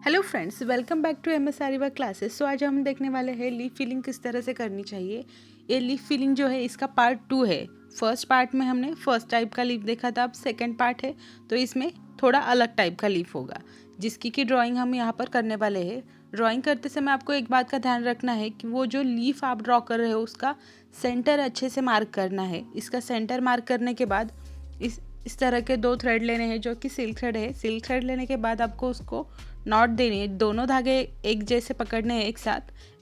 Hello friends, welcome back to M S आरीवा classes. So आज हम देखने वाले हैं लीफ फिलिंग किस तरह से करनी चाहिए। ये लीफ फिलिंग जो है इसका पार्ट 2 है। फर्स्ट पार्ट में हमने फर्स्ट टाइप का लीफ देखा था, अब सेकंड पार्ट है तो इसमें थोड़ा अलग टाइप का लीफ होगा, जिसकी की ड्राइंग हम यहाँ पर करने वाले हैं। ड्राइंग करते समय आपको एक बात का ध्यान रखना है कि वो जो लीफ आप ड्रॉ कर रहे हो उसका सेंटर अच्छे से मार्क करना है। इसका सेंटर मार्क करने के बाद इस तरह के 2 थ्रेड लेने हैं जो कि सिल्क थ्रेड है। सिल्क थ्रेड लेने के बाद आपको उसको नॉट देनी है। दोनों धागे एक जैसे पकड़ने हैं,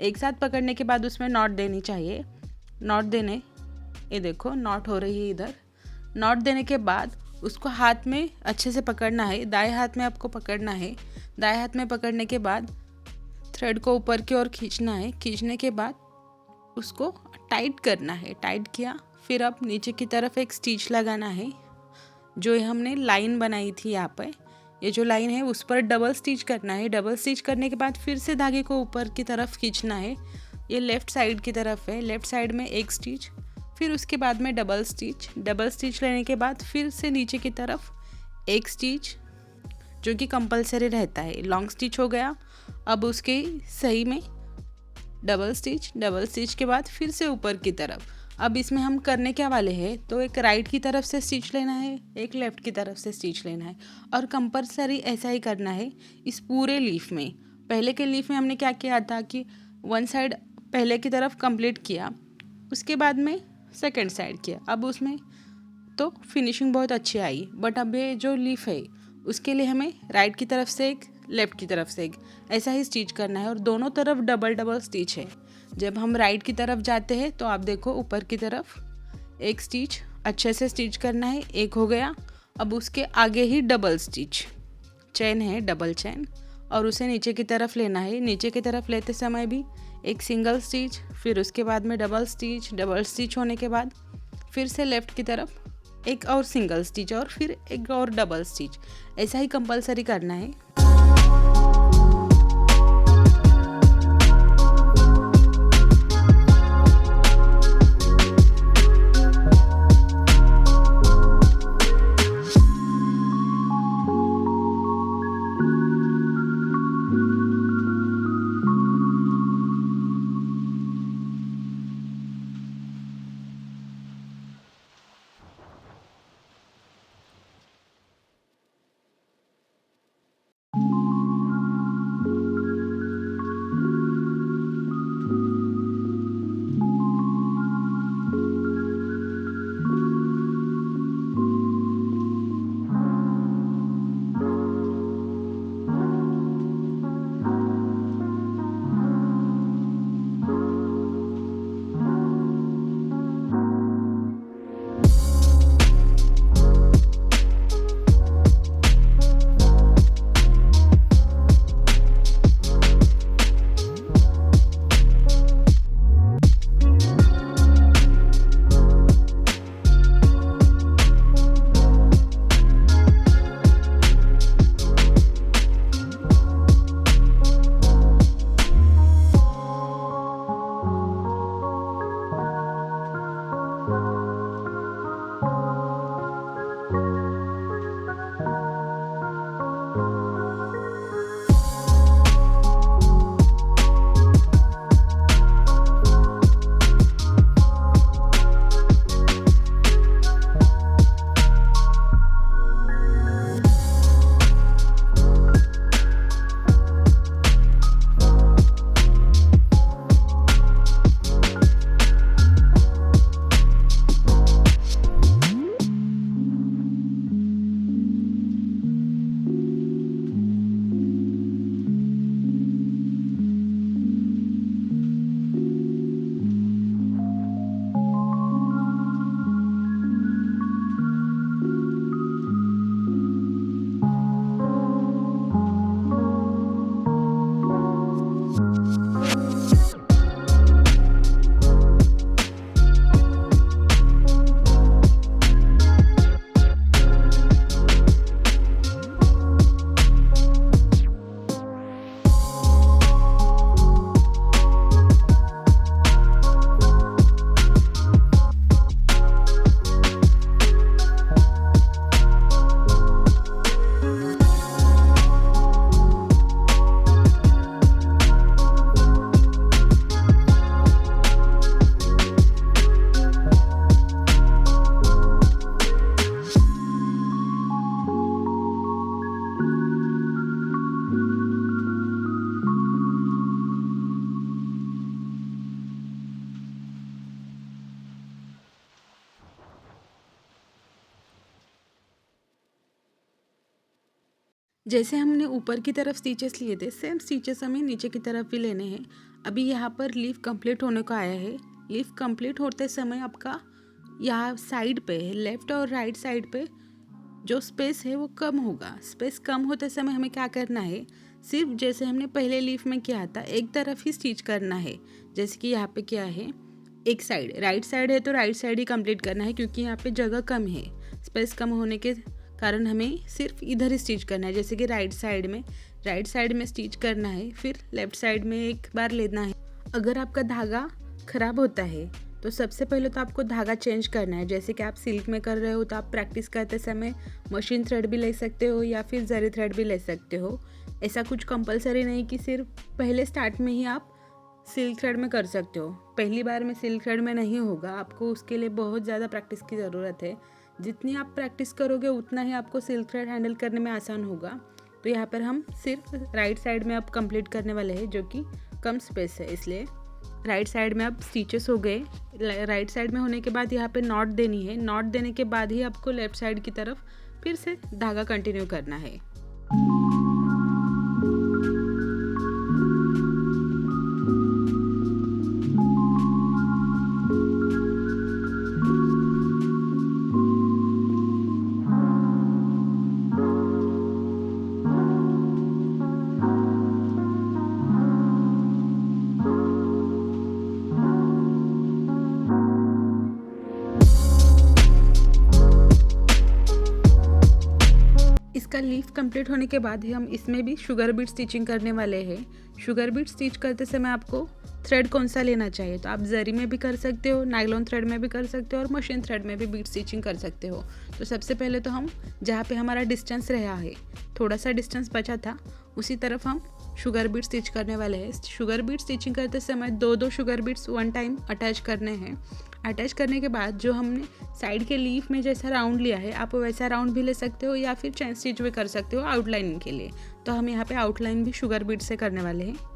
एक साथ पकड़ने के बाद उसमें नॉट देनी चाहिए। नॉट देने, ये देखो नॉट हो रही है इधर। नॉट देने के बाद उसको हाथ में अच्छे से पकड़ना है। दाएं हाथ में आपको पकड़ना है। दाएं हाथ में पकड़ने के बाद थ्रेड को ऊपर की ओर खींचना है। खींचने के बाद उसको टाइट करना है। टाइट किया, फिर अब नीचे की तरफ एक स्टिच लगाना है। जो हमने लाइन बनाई थी यहाँ पे, ये जो लाइन है उस पर डबल स्टिच करना है। डबल स्टिच करने के बाद फिर से धागे को ऊपर की तरफ खींचना है। ये लेफ़्ट साइड की तरफ है। लेफ़्ट साइड में एक स्टिच, फिर उसके बाद में डबल स्टिच। डबल स्टिच लेने के बाद फिर से नीचे की तरफ एक स्टिच, जो कि कंपलसरी रहता है। लॉन्ग स्टिच हो गया। अब उसके सही में डबल स्टिच के बाद फिर से ऊपर की तरफ। अब इसमें हम करने क्या वाले हैं, तो एक राइट की तरफ से स्टिच लेना है, एक लेफ़्ट की तरफ से स्टिच लेना है, और कंपलसरी ऐसा ही करना है इस पूरे लीफ में। पहले के लीफ में हमने क्या किया था कि वन साइड पहले की तरफ कंप्लीट किया, उसके बाद में सेकंड साइड किया। अब उसमें तो फिनिशिंग बहुत अच्छी आई। बट अब ये जो लीफ है उसके लिए हमें राइट की तरफ से एक, लेफ़्ट की तरफ से एक, ऐसा ही स्टिच करना है, और दोनों तरफ डबल डबल स्टिच है। जब हम राइट की तरफ जाते हैं तो आप देखो ऊपर की तरफ एक स्टिच अच्छे से स्टिच करना है। एक हो गया। अब उसके आगे ही डबल स्टिच, चेन है डबल चेन, और उसे नीचे की तरफ लेना है। नीचे की तरफ लेते समय भी एक सिंगल स्टिच, फिर उसके बाद में डबल स्टिच होने के बाद फिर से लेफ़्ट की तरफ एक और सिंगल स्टिच, और फिर एक और डबल स्टिच। ऐसा ही कंपलसरी करना है। जैसे हमने ऊपर की तरफ स्टिचेस लिए थे, सेम स्टिचेस हमें नीचे की तरफ भी लेने हैं। अभी यहाँ पर लीफ कंप्लीट होने को आया है। लीफ कंप्लीट होते समय आपका यहाँ साइड पे, लेफ्ट और राइट साइड पे जो स्पेस है वो कम होगा। स्पेस कम होते समय हमें क्या करना है, सिर्फ जैसे हमने पहले लीफ में किया था एक तरफ ही स्टिच करना है। जैसे कि यहाँ पे क्या है, एक साइड, राइट साइड है तो राइट साइड ही कंप्लीट करना है, क्योंकि यहाँ पे जगह कम है। स्पेस कम होने के कारण हमें सिर्फ इधर ही स्टिच करना है। जैसे कि राइट साइड में स्टिच करना है, फिर लेफ्ट साइड में एक बार लेना है। अगर आपका धागा खराब होता है तो सबसे पहले तो आपको धागा चेंज करना है। जैसे कि आप सिल्क में कर रहे हो तो आप प्रैक्टिस करते समय मशीन थ्रेड भी ले सकते हो या फिर जरी थ्रेड भी ले सकते हो। ऐसा कुछ कंपलसरी नहीं कि सिर्फ पहले स्टार्ट में ही आप सिल्क थ्रेड में कर सकते हो। पहली बार में सिल्क थ्रेड में नहीं होगा, आपको उसके लिए बहुत ज़्यादा प्रैक्टिस की ज़रूरत है। जितनी आप प्रैक्टिस करोगे उतना ही आपको सिल्क थ्रेड हैंडल करने में आसान होगा। तो यहाँ पर हम सिर्फ राइट साइड में अब कंप्लीट करने वाले हैं, जो कि कम स्पेस है, इसलिए राइट साइड में अब स्टिचेस हो गए। राइट साइड में होने के बाद यहाँ पे नॉट देनी है। नॉट देने के बाद ही आपको लेफ्ट साइड की तरफ फिर से धागा कंटिन्यू करना है। इसका लीफ कंप्लीट होने के बाद ही हम इसमें भी शुगर बीट स्टिचिंग करने वाले हैं। शुगर बीट स्टिच करते समय आपको थ्रेड कौन सा लेना चाहिए, तो आप जरी में भी कर सकते हो, नायलॉन थ्रेड में भी कर सकते हो और मशीन थ्रेड में भी बीट स्टिचिंग कर सकते हो। तो सबसे पहले तो हम जहाँ पे हमारा डिस्टेंस रहा है, थोड़ा सा डिस्टेंस बचा था, उसी तरफ हम शुगर बीट स्टिच करने वाले हैं। शुगर बीट स्टिचिंग करते समय दो sugar beads one time attach करने हैं। अटैच करने के बाद जो हमने साइड के लीफ में जैसा राउंड लिया है, आप वैसा राउंड भी ले सकते हो या फिर चेन स्टिच भी कर सकते हो आउटलाइन के लिए। तो हम यहाँ पे आउटलाइन भी शुगर बीट से करने वाले हैं।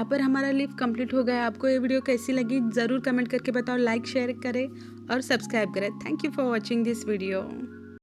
यहाँ पर हमारा लीफ कंप्लीट हो गया। आपको ये वीडियो कैसी लगी ज़रूर कमेंट करके बताओ, लाइक शेयर करें और सब्सक्राइब करें। Thank you for watching this video.